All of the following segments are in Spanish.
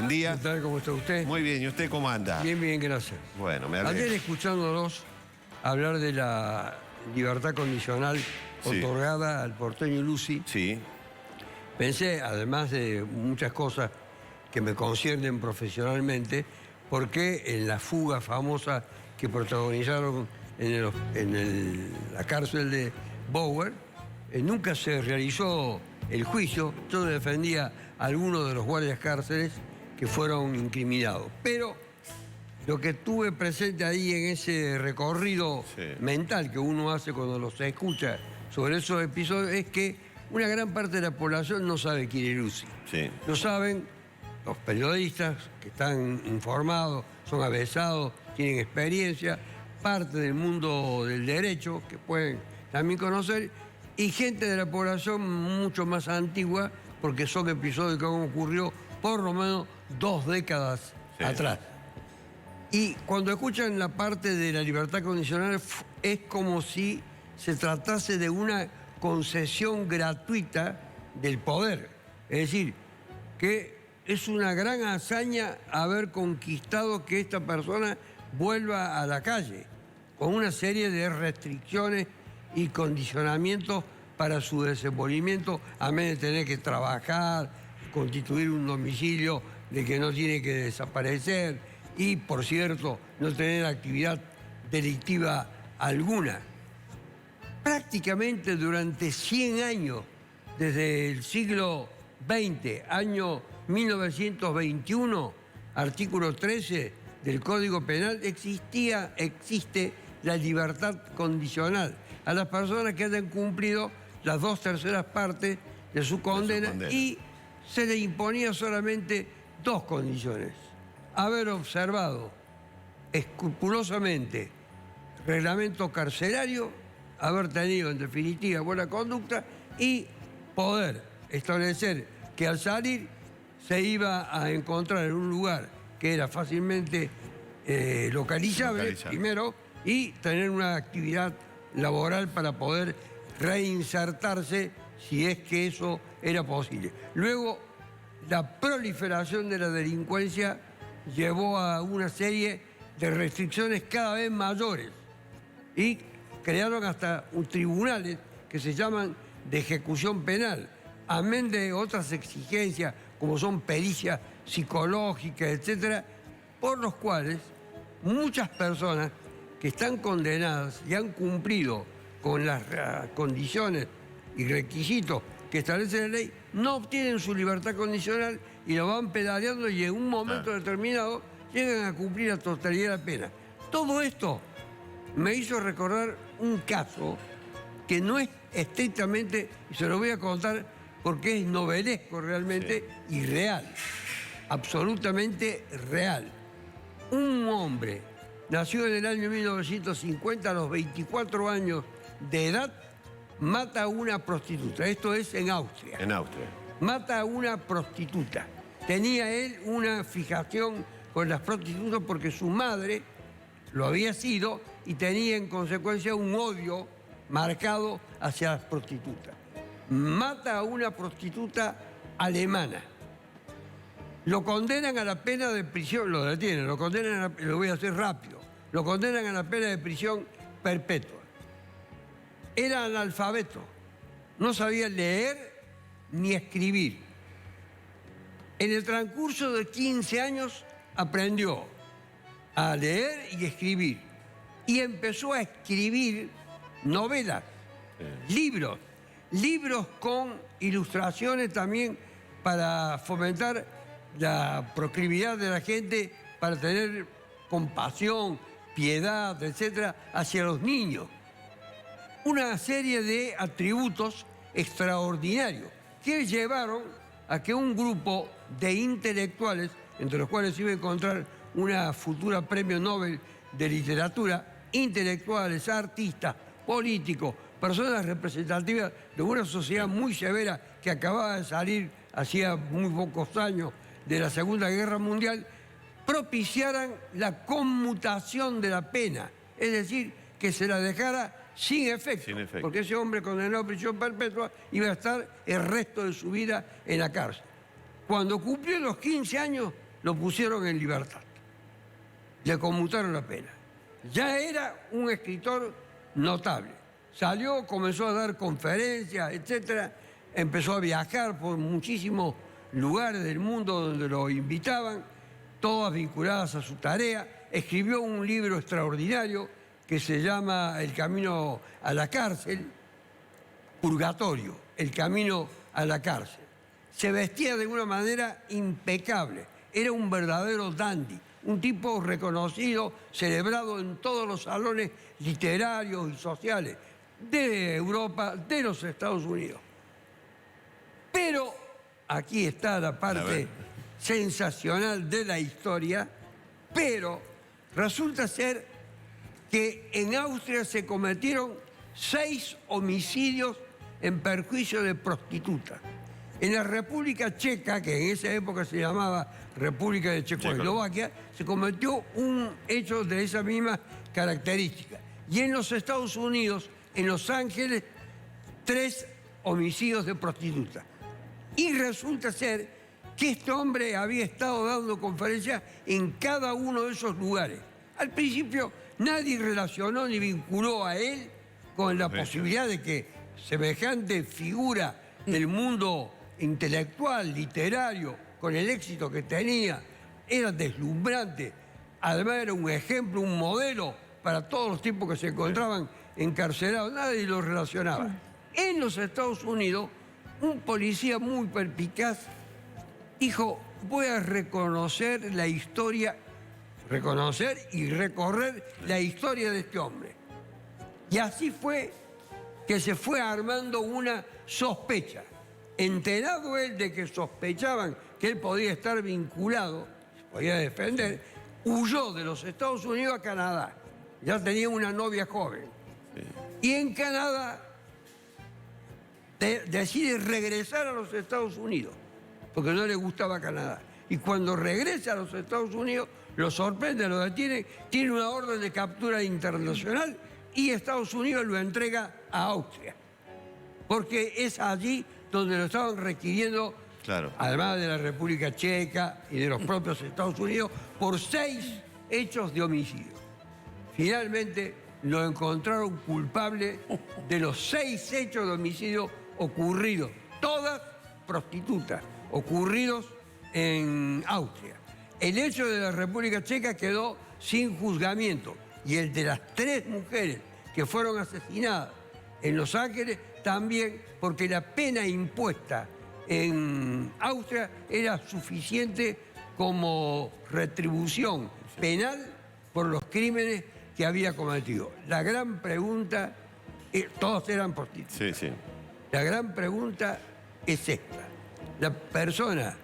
Buen día. ¿Qué tal? ¿Cómo está usted? Muy bien, ¿y usted cómo anda? Bien, bien, gracias. Bueno, me alegro. Ayer escuchándolos hablar de la libertad condicional Sí. otorgada al porteño Lucy, Sí, pensé, además de muchas cosas que me conciernen profesionalmente, por qué en la fuga famosa que protagonizaron la cárcel de Bower, nunca se realizó el juicio. Yo defendía a algunos de los guardias cárceles que fueron incriminados. Pero lo que tuve presente ahí en ese recorrido mental que uno hace cuando los escucha sobre esos episodios es que una gran parte de la población no sabe quién es Lucy. sí. Lo saben los periodistas que están informados, son avesados, tienen experiencia, parte del mundo del derecho que pueden también conocer, y gente de la población mucho más antigua, porque son episodios que han ocurrido por lo menos 2 décadas atrás. Y cuando escuchan la parte de la libertad condicional, es como si se tratase de una concesión gratuita del poder. Es decir, que es una gran hazaña haber conquistado que esta persona vuelva a la calle, con una serie de restricciones y condicionamientos para su desenvolvimiento, a menos de tener que trabajar, constituir un domicilio de que no tiene que desaparecer y, por cierto, no tener actividad delictiva alguna. Prácticamente durante 100 años, desde el siglo XX, año 1921, artículo 13 del Código Penal, existe la libertad condicional a las personas que hayan cumplido las 2/3 partes de su condena, y se le imponía solamente 2 condiciones: haber observado escrupulosamente reglamento carcelario, haber tenido en definitiva buena conducta y poder establecer que al salir se iba a encontrar en un lugar que era fácilmente localizable, primero, y tener una actividad laboral para poder reinsertarse si es que eso era posible. Luego, la proliferación de la delincuencia llevó a una serie de restricciones cada vez mayores y crearon hasta tribunales que se llaman de ejecución penal, amén de otras exigencias como son pericias psicológicas, etcétera, por los cuales muchas personas que están condenadas y han cumplido con las condiciones y requisitos que establece la ley, no obtienen su libertad condicional y lo van pedaleando, y en un momento determinado llegan a cumplir la totalidad de la pena. Todo esto me hizo recordar un caso que no es estrictamente, y se lo voy a contar porque es novelesco realmente, y real, absolutamente real. Un hombre nació en el año 1950, a los 24 años de edad, mata a una prostituta. Esto es en Austria. En Austria. Mata a una prostituta. Tenía él una fijación con las prostitutas porque su madre lo había sido y tenía en consecuencia un odio marcado hacia las prostitutas. Mata a una prostituta alemana. Lo condenan a la pena de prisión, lo detienen, lo condenan lo voy a hacer rápido, lo condenan a la pena de prisión perpetua. Era analfabeto, no sabía leer ni escribir. En el transcurso de 15 años aprendió a leer y escribir, y empezó a escribir novelas, libros con ilustraciones también para fomentar la proclividad de la gente para tener compasión, piedad, etcétera, hacia los niños. Una serie de atributos extraordinarios que llevaron a que un grupo de intelectuales, entre los cuales se iba a encontrar una futura premio Nobel de literatura, intelectuales, artistas, políticos, personas representativas de una sociedad muy severa que acababa de salir hacía muy pocos años de la Segunda Guerra Mundial, propiciaran la conmutación de la pena, es decir, que se la dejara sin efecto, porque ese hombre condenado a prisión perpetua iba a estar el resto de su vida en la cárcel. Cuando cumplió los 15 años, lo pusieron en libertad. Le conmutaron la pena. Ya era un escritor notable. Salió, comenzó a dar conferencias, etcétera. Empezó a viajar por muchísimos lugares del mundo donde lo invitaban, todas vinculadas a su tarea. Escribió un libro extraordinario que se llama El camino a la cárcel, Purgatorio, el camino a la cárcel. Se vestía de una manera impecable. Era un verdadero dandy, un tipo reconocido, celebrado en todos los salones literarios y sociales de Europa, de los Estados Unidos. Pero aquí está la parte sensacional de la historia, pero resulta ser que en Austria se cometieron 6 homicidios en perjuicio de prostitutas. En la República Checa, que en esa época se llamaba República de Checoslovaquia, se cometió un hecho de esa misma característica. Y en los Estados Unidos, en Los Ángeles, 3 homicidios de prostitutas. Y resulta ser que este hombre había estado dando conferencias en cada uno de esos lugares. Al principio nadie relacionó ni vinculó a él con la posibilidad de que semejante figura del mundo intelectual, literario, con el éxito que tenía, era deslumbrante. Además era un ejemplo, un modelo para todos los tipos que se encontraban encarcelados. Nadie lo relacionaba. En los Estados Unidos, un policía muy perspicaz dijo: voy a reconocer la historia, reconocer y recorrer la historia de este hombre. Y así fue que se fue armando una sospecha. Enterado él de que sospechaban que él podía estar vinculado, podía defender, huyó de los Estados Unidos a Canadá. Ya tenía una novia joven. Y en Canadá decide regresar a los Estados Unidos, porque no le gustaba Canadá. Y cuando regresa a los Estados Unidos, lo sorprende, lo detiene, tiene una orden de captura internacional y Estados Unidos lo entrega a Austria. Porque es allí donde lo estaban requiriendo, además de la República Checa y de los propios Estados Unidos, por 6 hechos de homicidio. Finalmente lo encontraron culpable de los 6 hechos de homicidio ocurridos, todas prostitutas, ocurridos en Austria. El hecho de la República Checa quedó sin juzgamiento y el de las 3 mujeres que fueron asesinadas en Los Ángeles también, porque la pena impuesta en Austria era suficiente como retribución penal por los crímenes que había cometido. La gran pregunta, todos eran prostitutas. Sí. La gran pregunta es esta. La persona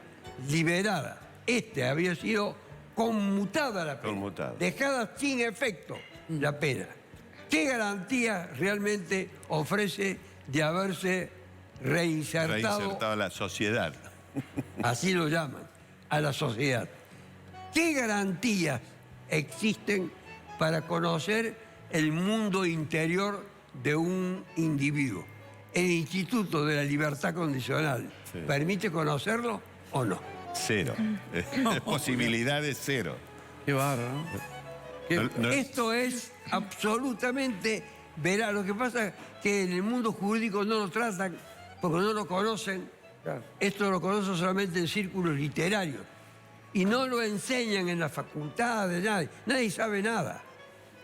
liberada, había sido conmutada la pena, dejada sin efecto la pena. ¿Qué garantía realmente ofrece de haberse reinsertado a la sociedad? Así lo llaman, a la sociedad. ¿Qué garantías existen para conocer el mundo interior de un individuo? ¿El Instituto de la Libertad Condicional permite conocerlo o no? 0. Posibilidades 0. Qué bárbaro, ¿no? Esto es absolutamente veraz. Lo que pasa es que en el mundo jurídico no lo tratan porque no lo conocen. Esto lo conocen solamente en círculos literarios. Y no lo enseñan en la facultad de nadie. Nadie sabe nada.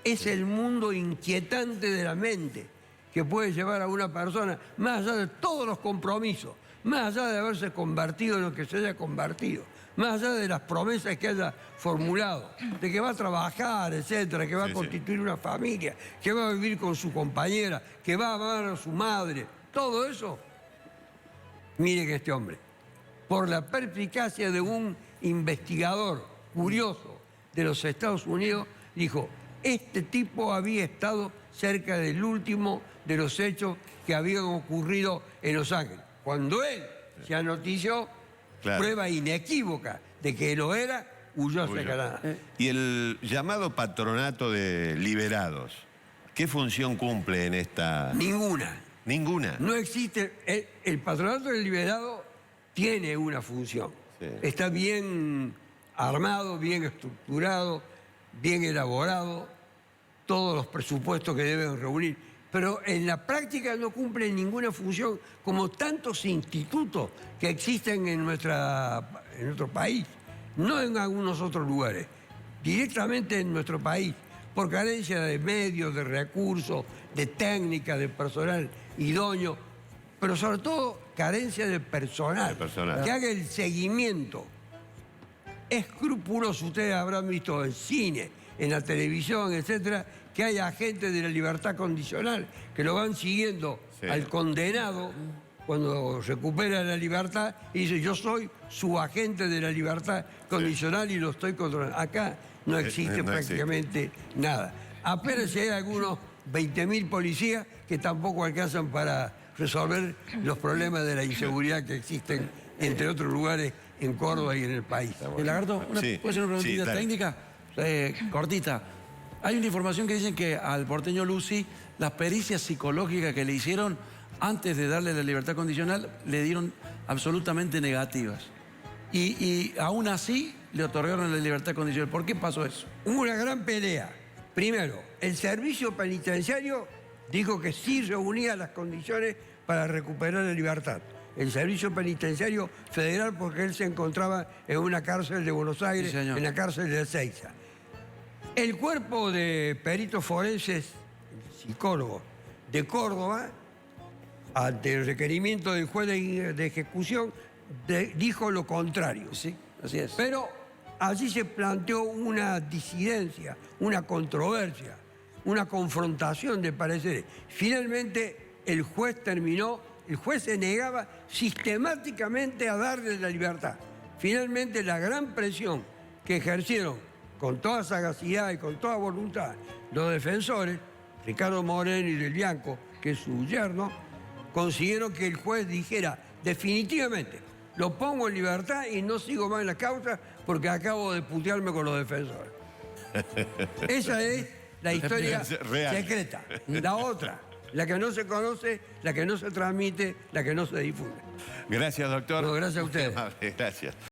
Es el mundo inquietante de la mente que puede llevar a una persona, más allá de todos los compromisos, más allá de haberse convertido en lo que se haya convertido, más allá de las promesas que haya formulado, de que va a trabajar, etcétera, que va a constituir una familia, que va a vivir con su compañera, que va a amar a su madre, todo eso. Miren este hombre, por la perspicacia de un investigador curioso de los Estados Unidos, dijo: este tipo había estado cerca del último de los hechos que habían ocurrido en Los Ángeles. Cuando él se anotició, prueba inequívoca de que lo era, huyó hacia Canadá. Y el llamado patronato de liberados, ¿qué función cumple en esta...? Ninguna. ¿Ninguna? No existe. El patronato del liberado tiene una función. Está bien armado, bien estructurado, bien elaborado, todos los presupuestos que deben reunir, pero en la práctica no cumplen ninguna función, como tantos institutos que existen en nuestro país, no en algunos otros lugares, directamente en nuestro país, por carencia de medios, de recursos, de técnica, de personal idóneo, pero sobre todo carencia de personal, que haga el seguimiento escrupuloso. Ustedes habrán visto en cine, en la televisión, etcétera, que hay agentes de la libertad condicional que lo van siguiendo al condenado cuando recupera la libertad y dice: yo soy su agente de la libertad condicional y lo estoy controlando. Acá no existe prácticamente nada. Apenas si hay algunos 20.000 policías que tampoco alcanzan para resolver los problemas de la inseguridad que existen, entre otros lugares, en Córdoba y en el país. Lagarto, ¿puede ser una preguntita técnica? Cortita. Hay una información que dicen que al porteño Lucy, las pericias psicológicas que le hicieron antes de darle la libertad condicional le dieron absolutamente negativas. Y aún así le otorgaron la libertad condicional. ¿Por qué pasó eso? Hubo una gran pelea. Primero, el servicio penitenciario dijo que sí reunía las condiciones para recuperar la libertad. El servicio penitenciario federal, porque él se encontraba en una cárcel de Buenos Aires, en la cárcel de Ezeiza. El cuerpo de peritos forenses, psicólogos de Córdoba, ante el requerimiento del juez de ejecución, dijo lo contrario. Sí, así es. Pero allí se planteó una disidencia, una controversia, una confrontación de pareceres. Finalmente el juez se negaba sistemáticamente a darle la libertad. Finalmente la gran presión que ejercieron con toda sagacidad y con toda voluntad los defensores, Ricardo Moreno y Del Bianco, que es su yerno, consiguieron que el juez dijera definitivamente: lo pongo en libertad y no sigo más en la causa porque acabo de putearme con los defensores. Esa es la historia secreta. La otra, la que no se conoce, la que no se transmite, la que no se difunde. Gracias, doctor. Bueno, gracias a ustedes. Gracias.